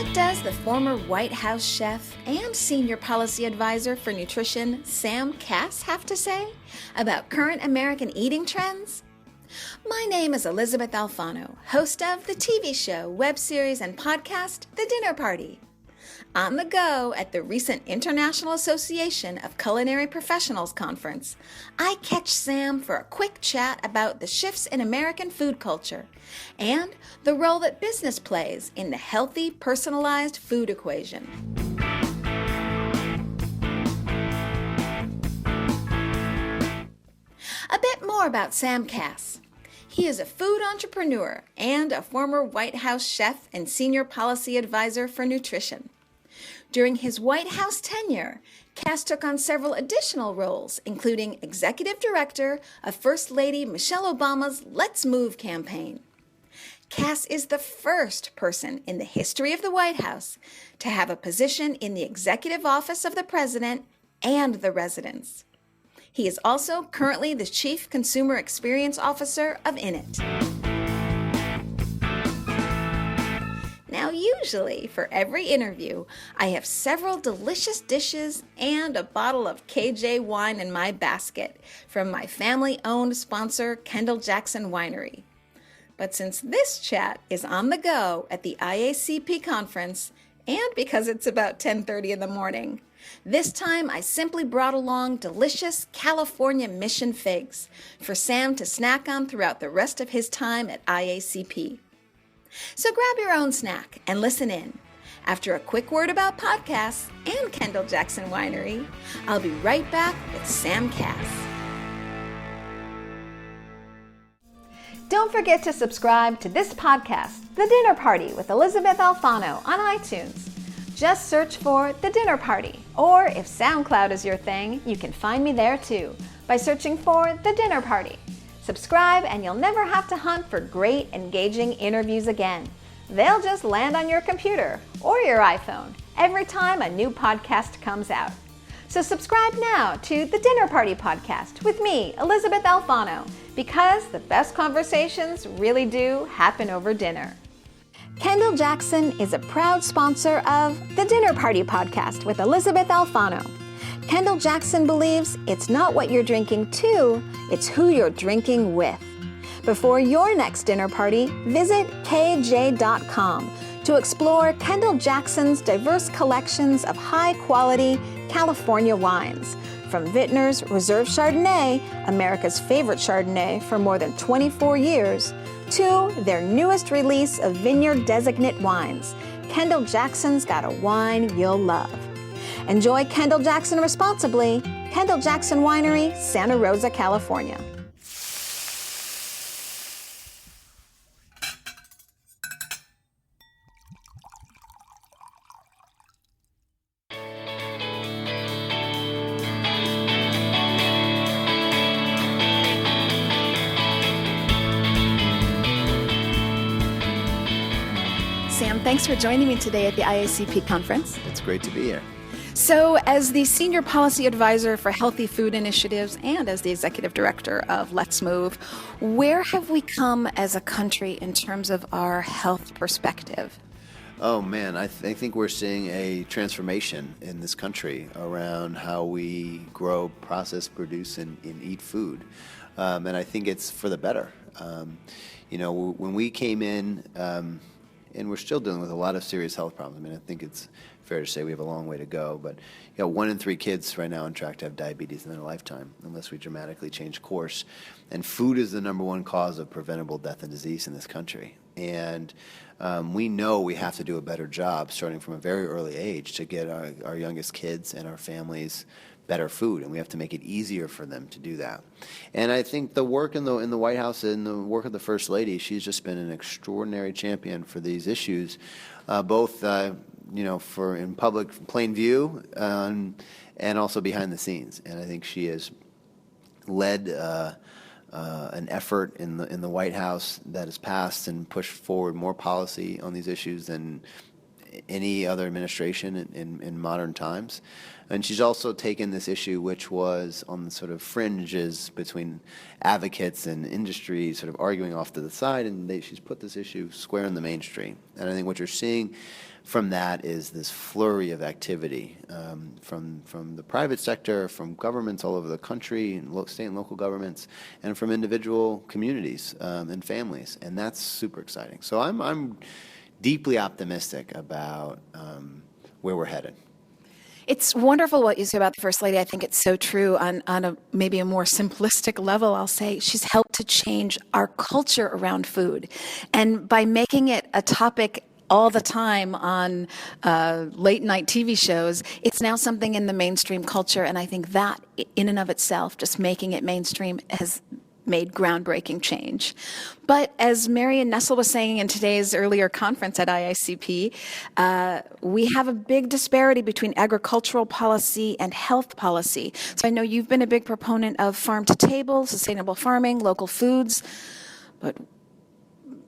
What does the former White House chef and senior policy advisor for nutrition, Sam Kass, have to say about current American eating trends? My name is Elysabeth Alfano, host of the TV show, web series, and podcast, The Dinner Party. On the go at the recent International Association of Culinary Professionals conference, I catch Sam for a quick chat about the shifts in American food culture and the role that business plays in the healthy, personalized food equation. A bit more about Sam Kass. He is a food entrepreneur and a former White House chef and senior policy advisor for nutrition. During his White House tenure, Kass took on several additional roles, including executive director of First Lady Michelle Obama's Let's Move campaign. Kass is the first person in the history of the White House to have a position in the executive office of the president and the residence. He is also currently the Chief Consumer Experience Officer of Innit. Now, usually, for every interview, I have several delicious dishes and a bottle of KJ wine in my basket from my family-owned sponsor, Kendall Jackson Winery. But since this chat is on the go at the IACP conference, and because it's about 10:30 in the morning, this time I simply brought along delicious California Mission figs for Sam to snack on throughout the rest of his time at IACP. So grab your own snack and listen in. After a quick word about podcasts and Kendall Jackson Winery, I'll be right back with Sam Kass. Don't forget to subscribe to this podcast, The Dinner Party with Elysabeth Alfano, on iTunes. Just search for The Dinner Party, or if SoundCloud is your thing, you can find me there too by searching for The Dinner Party. Subscribe and you'll never have to hunt for great, engaging interviews again. They'll just land on your computer or your iPhone every time a new podcast comes out. So subscribe now to the Dinner Party podcast with me, Elysabeth Alfano, because the best conversations really do happen over dinner. Kendall Jackson is a proud sponsor of the Dinner Party podcast with Elysabeth Alfano. Kendall Jackson believes it's not what you're drinking to, it's who you're drinking with. Before your next dinner party, visit kj.com to explore Kendall Jackson's diverse collections of high-quality California wines, from Vintner's Reserve Chardonnay, America's favorite Chardonnay for more than 24 years, to their newest release of Vineyard Designate wines. Kendall Jackson's got a wine you'll love. Enjoy Kendall Jackson responsibly. Kendall Jackson Winery, Santa Rosa, California. Sam, thanks for joining me today at the IACP conference. It's great to be here. So, as the Senior Policy Advisor for Healthy Food Initiatives and as the Executive Director of Let's Move, where have we come as a country in terms of our health perspective? Oh man, I think we're seeing a transformation in this country around how we grow, process, produce, and eat food. And I think it's for the better. When we came in, and we're still dealing with a lot of serious health problems. I mean, I think it's fair to say we have a long way to go, but 1 in 3 kids right now on track to have diabetes in their lifetime unless we dramatically change course. And food is the number one cause of preventable death and disease in this country. And we know we have to do a better job starting from a very early age to get our youngest kids and our families better food, and we have to make it easier for them to do that. And I think the work in the White House and the work of the First Lady, she's just been an extraordinary champion for these issues, both for in public, plain view, and also behind the scenes. And I think she has led an effort in the White House that has passed and pushed forward more policy on these issues than any other administration in modern times. And she's also taken this issue, which was on the sort of fringes between advocates and industry, sort of arguing off to the side, and she's put this issue square in the mainstream. And I think what you're seeing from that is this flurry of activity from the private sector, from governments all over the country, and state and local governments, and from individual communities and families, and that's super exciting. So I'm deeply optimistic about where we're headed. It's wonderful what you say about the First Lady. I think it's so true. On a maybe a more simplistic level, I'll say she's helped to change our culture around food. And by making it a topic all the time on late night TV shows, it's now something in the mainstream culture. And I think that in and of itself, just making it mainstream, has made groundbreaking change. But as Marion Nestle was saying in today's earlier conference at IICP, we have a big disparity between agricultural policy and health policy. So I know you've been a big proponent of farm to table, sustainable farming, local foods, but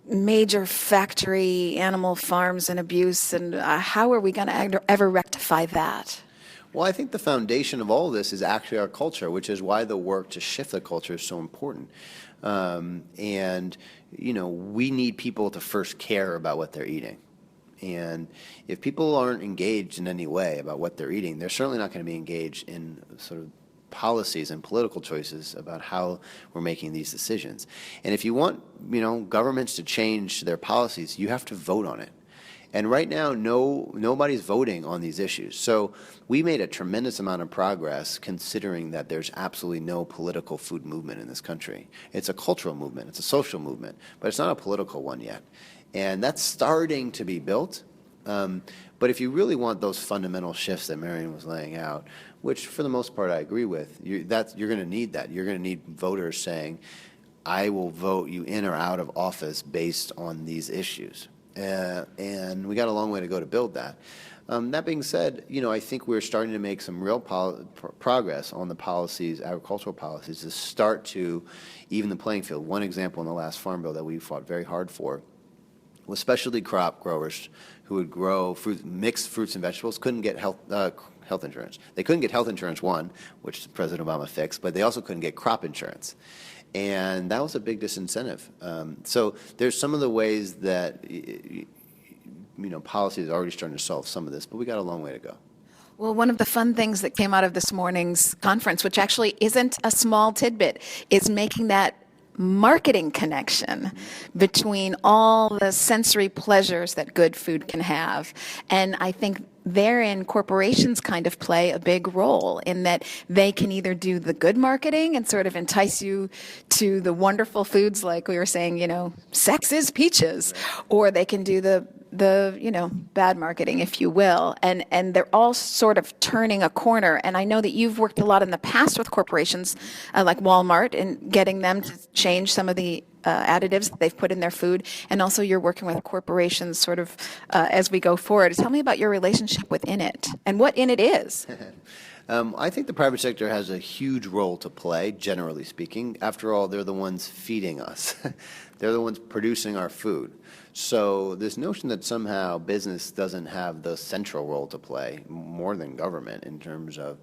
major factory animal farms and abuse, and how are we going to ever rectify that? Well, I think the foundation of all of this is actually our culture, which is why the work to shift the culture is so important. And, we need people to first care about what they're eating. And if people aren't engaged in any way about what they're eating, they're certainly not going to be engaged in sort of policies and political choices about how we're making these decisions. And if you want, governments to change their policies, you have to vote on it. And right now, nobody's voting on these issues. So we made a tremendous amount of progress considering that there's absolutely no political food movement in this country. It's a cultural movement, it's a social movement, but it's not a political one yet. And that's starting to be built. But if you really want those fundamental shifts that Marion was laying out, which for the most part I agree with, you're going to need that. You're going to need voters saying, I will vote you in or out of office based on these issues. And we got a long way to go to build that. That being said, I think we're starting to make some real progress on the policies, agricultural policies, to start to even the playing field. One example in the last Farm Bill that we fought very hard for was specialty crop growers who would grow mixed fruits and vegetables couldn't get health insurance. They couldn't get health insurance, one, which President Obama fixed, but they also couldn't get crop insurance. And that was a big disincentive. So there's some of the ways that policy is already starting to solve some of this, but we got a long way to go. Well, one of the fun things that came out of this morning's conference, which actually isn't a small tidbit, is making that marketing connection between all the sensory pleasures that good food can have. And I think therein corporations kind of play a big role in that they can either do the good marketing and sort of entice you to the wonderful foods like we were saying, sex is peaches, or they can do the bad marketing, if you will, and they're all sort of turning a corner. And I know that you've worked a lot in the past with corporations like Walmart and getting them to change some of the additives that they've put in their food, and also you're working with corporations sort of as we go forward. Tell me about your relationship with Innit and what Innit is. I think the private sector has a huge role to play, generally speaking. After all, they're the ones feeding us. They're the ones producing our food. So this notion that somehow business doesn't have the central role to play more than government in terms of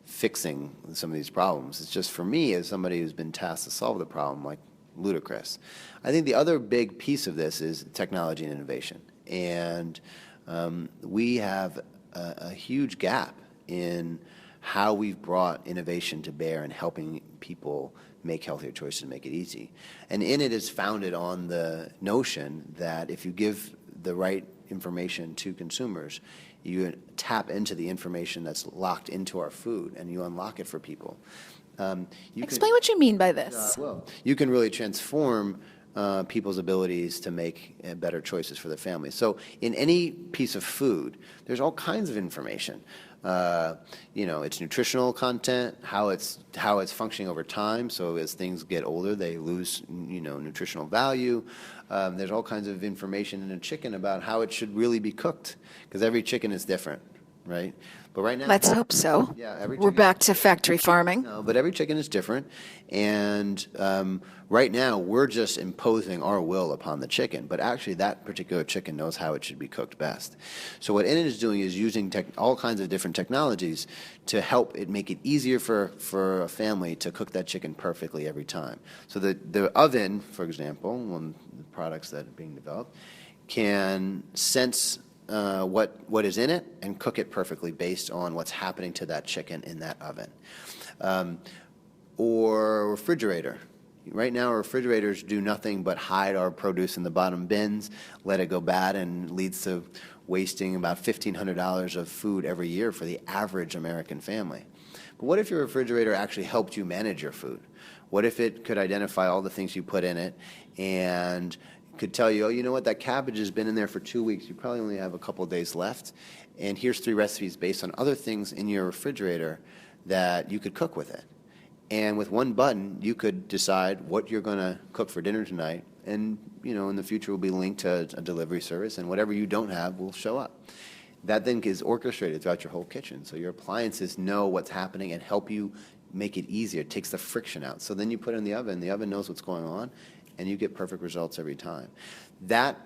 fixing some of these problems, it's just, for me, as somebody who's been tasked to solve the problem, like, ludicrous. I think the other big piece of this is technology and innovation. And we have a huge gap in how we've brought innovation to bear in helping people make healthier choices and make it easy. And Innit is founded on the notion that if you give the right information to consumers, you tap into the information that's locked into our food and you unlock it for people. Explain what you mean by this. You can really transform people's abilities to make better choices for their families. So in any piece of food, there's all kinds of information. Its nutritional content, how it's functioning over time. So as things get older, they lose, nutritional value. There's all kinds of information in a chicken about how it should really be cooked, because every chicken is different, right? But right now, Let's hope so. Yeah, every We're chicken- back to factory farming. No, but every chicken is different, and right now we're just imposing our will upon the chicken. But actually, that particular chicken knows how it should be cooked best. So what Innit is doing is using all kinds of different technologies to help it make it easier for a family to cook that chicken perfectly every time. So the oven, for example, one of the products that are being developed, can sense what is in it and cook it perfectly based on what's happening to that chicken in that oven. Or a refrigerator. Right now, our refrigerators do nothing but hide our produce in the bottom bins, let it go bad, and leads to wasting about $1,500 of food every year for the average American family. But what if your refrigerator actually helped you manage your food? What if it could identify all the things you put in it and could tell you, oh, you know what, that cabbage has been in there for 2 weeks. You probably only have a couple of days left. And here's 3 recipes based on other things in your refrigerator that you could cook with it. And with one button, you could decide what you're going to cook for dinner tonight. And, in the future will be linked to a delivery service, and whatever you don't have will show up. That then is orchestrated throughout your whole kitchen. So your appliances know what's happening and help you make it easier. It takes the friction out. So then you put it in the oven knows what's going on, and you get perfect results every time. That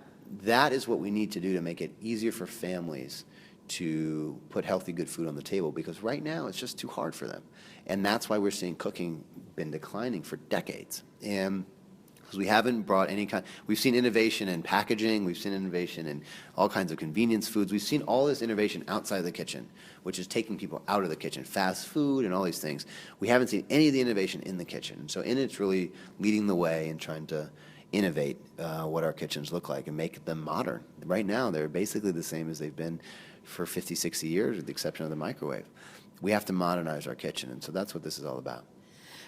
is what we need to do to make it easier for families to put healthy, good food on the table, because right now it's just too hard for them. And that's why we're seeing cooking been declining for decades. And because we haven't brought we've seen innovation in packaging, we've seen innovation in all kinds of convenience foods, we've seen all this innovation outside of the kitchen, which is taking people out of the kitchen, fast food and all these things. We haven't seen any of the innovation in the kitchen. So Innit's really leading the way and trying to innovate what our kitchens look like and make them modern. Right now, they're basically the same as they've been for 50, 60 years, with the exception of the microwave. We have to modernize our kitchen, and so that's what this is all about.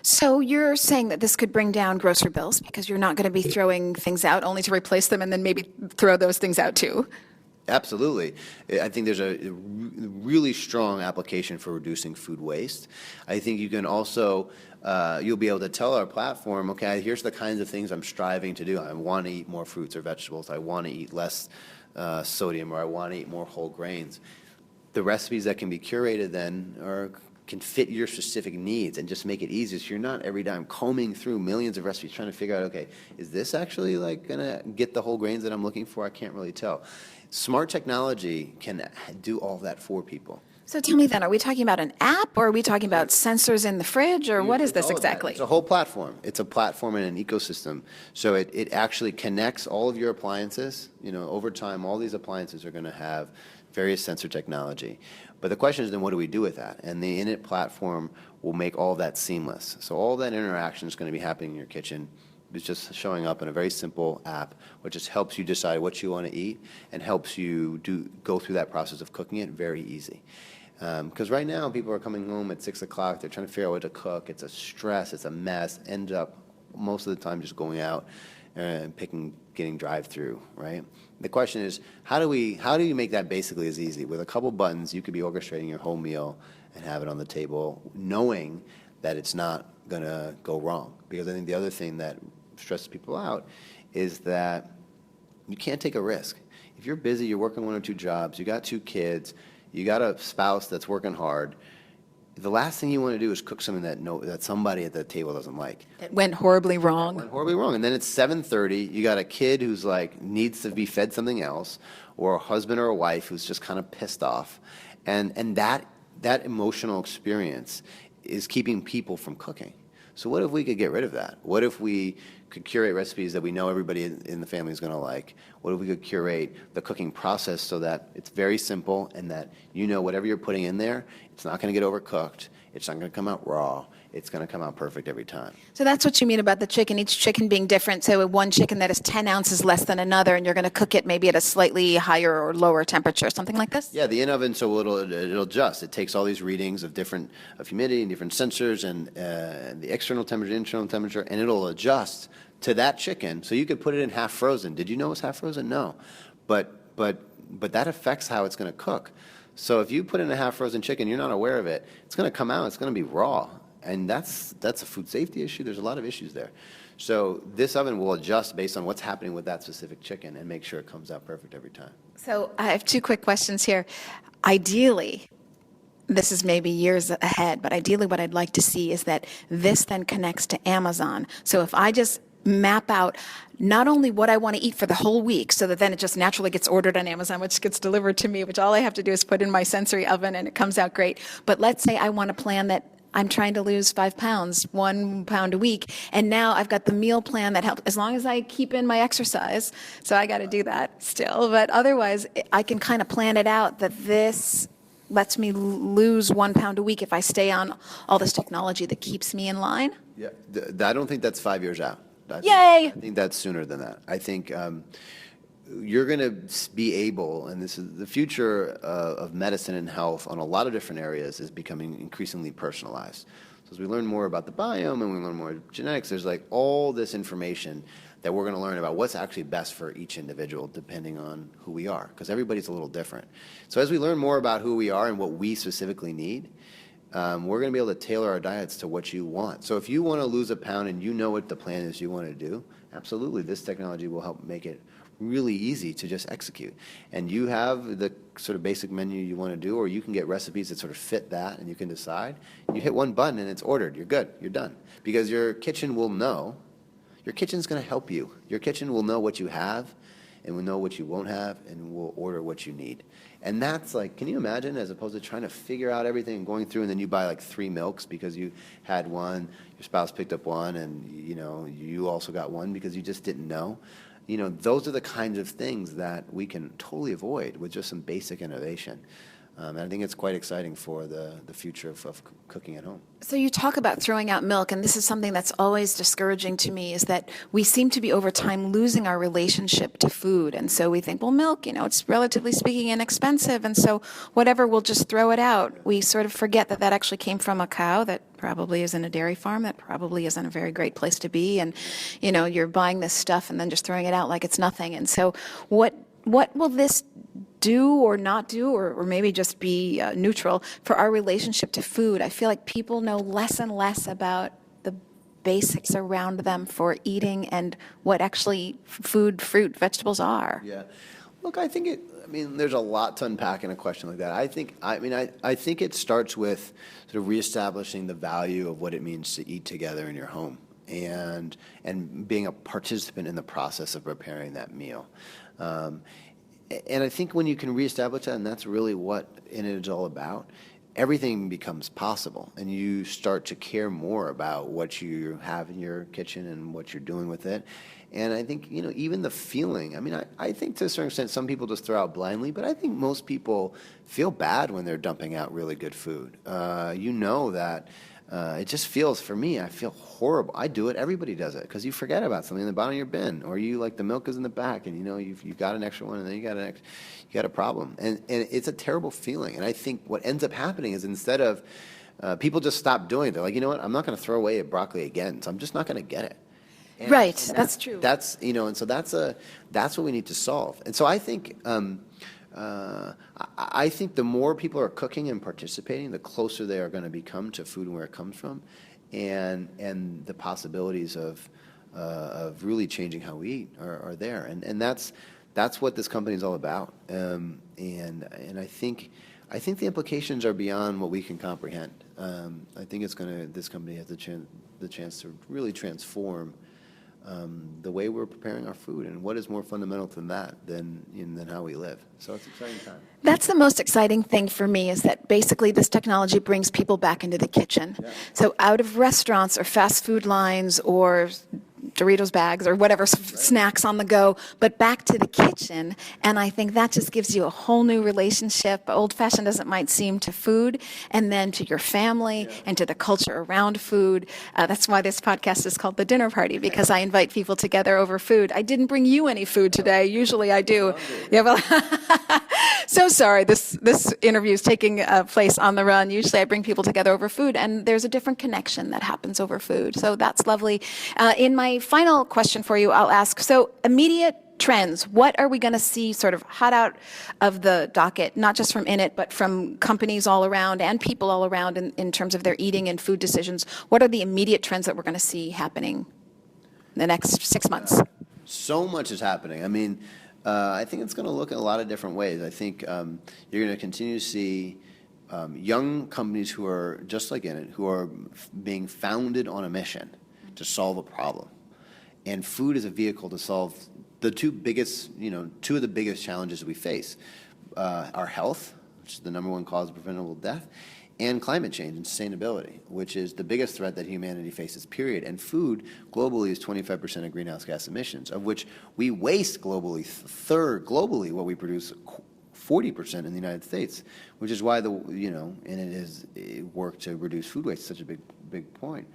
So you're saying that this could bring down grocery bills because you're not going to be throwing things out only to replace them and then maybe throw those things out too? Absolutely. I think there's a really strong application for reducing food waste. I think you can also, you'll be able to tell our platform, okay, here's the kinds of things I'm striving to do. I want to eat more fruits or vegetables. I want to eat less sodium, or I want to eat more whole grains. The recipes that can be curated then can fit your specific needs and just make it easier. So you're not every time combing through millions of recipes trying to figure out, okay, is this actually gonna get the whole grains that I'm looking for? I can't really tell. Smart technology can do all that for people. So tell me then, are we talking about an app, or are we talking about sensors in the fridge, or what is this exactly? It's a whole platform. It's a platform and an ecosystem. So it actually connects all of your appliances. Over time, all these appliances are going to have various sensor technology. But the question is then, what do we do with that? And the Innit platform will make all that seamless. So all that interaction is going to be happening in your kitchen. It's just showing up in a very simple app, which just helps you decide what you want to eat and helps you go through that process of cooking it very easy. Because right now, people are coming home at 6 o'clock, they're trying to figure out what to cook. It's a stress, it's a mess, end up most of the time just going out and getting drive-through, right? The question is, how do you make that basically as easy? With a couple buttons, you could be orchestrating your whole meal and have it on the table, knowing that it's not going to go wrong. Because I think the other thing that stresses people out is that you can't take a risk. If you're busy, you're working 1 or 2 jobs, you got 2 kids, you got a spouse that's working hard, the last thing you want to do is cook something that somebody at the table doesn't like. That went horribly wrong. Went horribly wrong. And then it's 7:30, you got a kid who's needs to be fed something else, or a husband or a wife who's just kind of pissed off. And that emotional experience is keeping people from cooking. So what if we could get rid of that? What if we could curate recipes that we know everybody in the family is going to like? What if we could curate the cooking process so that it's very simple and that whatever you're putting in there, it's not going to get overcooked, it's not going to come out raw, it's going to come out perfect every time. So that's what you mean about the chicken, each chicken being different. So one chicken that is 10 ounces less than another, and you're going to cook it maybe at a slightly higher or lower temperature, something like this? Yeah, the in-oven, so it'll adjust. It takes all these readings of humidity and different sensors and the external temperature, internal temperature, and it'll adjust to that chicken. So you could put it in half frozen. Did you know it's half frozen? No. But that affects how it's going to cook. So if you put in a half frozen chicken, you're not aware of it, it's going to come out, it's going to be raw. And that's a food safety issue. There's a lot of issues there. So this oven will adjust based on what's happening with that specific chicken and make sure it comes out perfect every time. So I have 2 quick questions here. Ideally, this is maybe years ahead, but ideally what I'd like to see is that this then connects to Amazon. So if I just map out not only what I want to eat for the whole week, so that then it just naturally gets ordered on Amazon, which gets delivered to me, which all I have to do is put in my sensory oven and it comes out great. But let's say I want a plan that I'm trying to lose 5 pounds, 1 pound a week. And now I've got the meal plan that helps, as long as I keep in my exercise. So I got to do that still. But otherwise, I can kind of plan it out that this lets me lose 1 pound a week if I stay on all this technology that keeps me in line. Yeah, I don't think that's 5 years out. Yay! I think that's sooner than that. I think you're going to be able, and this is the future of medicine and health on a lot of different areas is becoming increasingly personalized. So as we learn more about the biome and we learn more genetics, there's like all this information that we're going to learn about what's actually best for each individual depending on who we are, because everybody's a little different. So as we learn more about who we are and what we specifically need, we're going to be able to tailor our diets to what you want. So if you want to lose a pound and you know what the plan is you want to do, absolutely, this technology will help make it really easy to just execute. And you have the sort of basic menu you want to do, or you can get recipes that sort of fit that, and you can decide. You hit one button and it's ordered. You're good. You're done. Because your kitchen will know. Your kitchen's going to help you. Your kitchen will know what you have and will know what you won't have and will order what you need. And that's like, can you imagine, as opposed to trying to figure out everything and going through, and then you buy like 3 milks because you had one, your spouse picked up one, and you also got one because you just didn't know. Those are the kinds of things that we can totally avoid with just some basic innovation. And I think it's quite exciting for the future of cooking at home. So you talk about throwing out milk, and this is something that's always discouraging to me, is that we seem to be over time losing our relationship to food. And so we think, well, milk, it's relatively speaking inexpensive, and so whatever, we'll just throw it out. We sort of forget that that actually came from a cow that probably is in a dairy farm, that probably isn't a very great place to be. And, you're buying this stuff and then just throwing it out like it's nothing. And so what will this do or not do, or maybe just be neutral for our relationship to food? I feel like people know less and less about the basics around them for eating and what actually food, fruit, vegetables are. Yeah. Look, I think there's a lot to unpack in a question like that. I think it starts with sort of reestablishing the value of what it means to eat together in your home and being a participant in the process of preparing that meal. And I think when you can reestablish that, and that's really what Innit is all about, everything becomes possible, and you start to care more about what you have in your kitchen and what you're doing with it. And I think, even the feeling, I think to a certain extent some people just throw out blindly, but I think most people feel bad when they're dumping out really good food. That it just feels, for me, I feel horrible. I do it, everybody does it, because you forget about something in the bottom of your bin, or the milk is in the back, and you've got an extra one, and then you got a problem. And it's a terrible feeling. And I think what ends up happening is, instead of people just stop doing it, they're like, you know what, I'm not going to throw away a broccoli again, so I'm just not going to get it. Right, that's true. That's and so that's what we need to solve. And so I think the more people are cooking and participating, the closer they are going to become to food and where it comes from, and the possibilities of really changing how we eat are there. And that's what this company is all about. And I think the implications are beyond what we can comprehend. I think this company has the chance to really transform the way we're preparing our food, and what is more fundamental than that than how we live. So it's an exciting time. That's the most exciting thing for me, is that basically this technology brings people back into the kitchen. Yeah. So out of restaurants or fast food lines or Doritos bags or whatever snacks on the go, but back to the kitchen. And I think that just gives you a whole new relationship, old-fashioned as it might seem, to food, and then to your family and to the culture around food. That's why this podcast is called The Dinner Party, because I invite people together over food. I didn't bring you any food today. Usually I do. Yeah, well, so sorry. This interview is taking place on the run. Usually I bring people together over food, and there's a different connection that happens over food. So that's lovely. In my final question for you, I'll ask, so immediate trends, what are we going to see sort of hot out of the docket, not just from Innit, but from companies all around and people all around in terms of their eating and food decisions? What are the immediate trends that we're going to see happening in the next 6 months? So much is happening. I think it's going to look in a lot of different ways. I think you're going to continue to see young companies who are just like Innit, who are being founded on a mission to solve a problem. And food is a vehicle to solve the two of the biggest challenges we face, our health, which is the number one cause of preventable death, and climate change and sustainability, which is the biggest threat that humanity faces, period. And food globally is 25% of greenhouse gas emissions, of which we waste globally, third globally what we produce, 40% in the United States, which is why and it is work to reduce food waste such a big point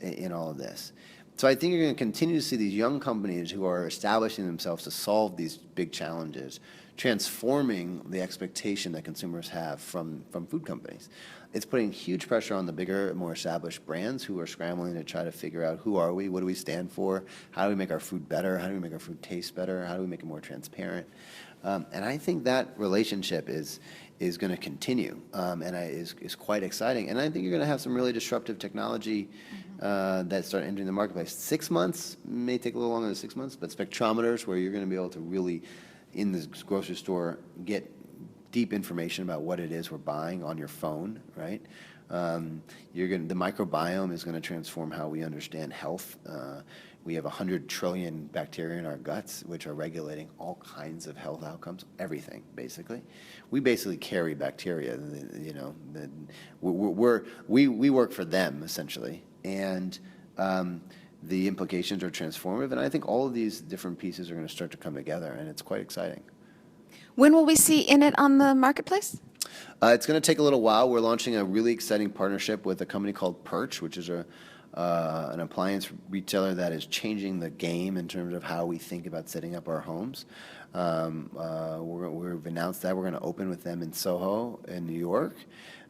in all of this. So I think you're going to continue to see these young companies who are establishing themselves to solve these big challenges, transforming the expectation that consumers have from food companies. It's putting huge pressure on the bigger, more established brands who are scrambling to try to figure out who are we, what do we stand for, how do we make our food better, how do we make our food taste better, how do we make it more transparent. And I think that relationship is going to continue, and is quite exciting. And I think you're going to have some really disruptive technology that start entering the marketplace. 6 months may take a little longer than 6 months, but spectrometers where you're going to be able to really, in the grocery store, get deep information about what it is we're buying on your phone, right? The microbiome is going to transform how we understand health. We have 100 trillion bacteria in our guts, which are regulating all kinds of health outcomes, everything, basically. We basically carry bacteria, we work for them, essentially. And the implications are transformative, and I think all of these different pieces are going to start to come together, and it's quite exciting. When will we see Innit on the marketplace? It's going to take a little while. We're launching a really exciting partnership with a company called Perch, which is an appliance retailer that is changing the game in terms of how we think about setting up our homes. We've announced that we're going to open with them in Soho in New York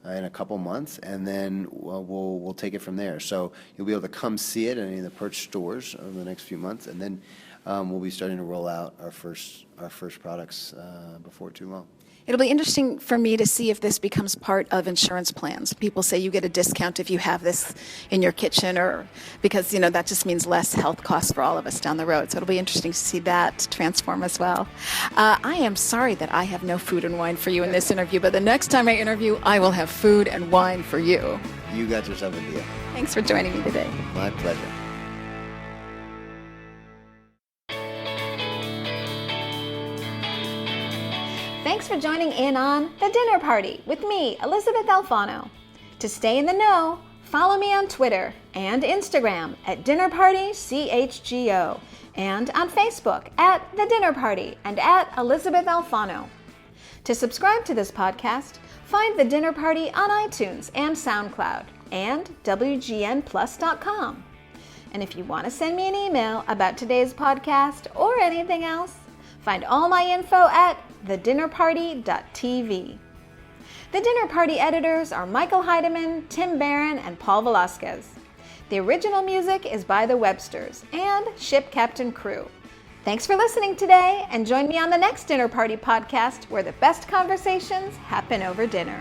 in a couple months, and then we'll take it from there. So you'll be able to come see it in any of the Perch stores over the next few months, and then we'll be starting to roll out our first products before too long. It'll be interesting for me to see if this becomes part of insurance plans. People say you get a discount if you have this in your kitchen, or because that just means less health costs for all of us down the road. So it'll be interesting to see that transform as well. I am sorry that I have no food and wine for you in this interview, but the next time I interview, I will have food and wine for you. You got yourself a deal. Thanks for joining me today. My pleasure. Thanks for joining in on The Dinner Party with me, Elysabeth Alfano. To stay in the know, follow me on Twitter and Instagram at DinnerPartyCHGO, and on Facebook at The Dinner Party and at Elysabeth Alfano. To subscribe to this podcast, find The Dinner Party on iTunes and SoundCloud and WGNplus.com. And if you want to send me an email about today's podcast or anything else, find all my info at thedinnerparty.tv. The Dinner Party editors are Michael Heidemann, Tim Barron, and Paul Velasquez. The original music is by the Websters and Ship Captain Crew. Thanks for listening today, and join me on the next Dinner Party podcast where the best conversations happen over dinner.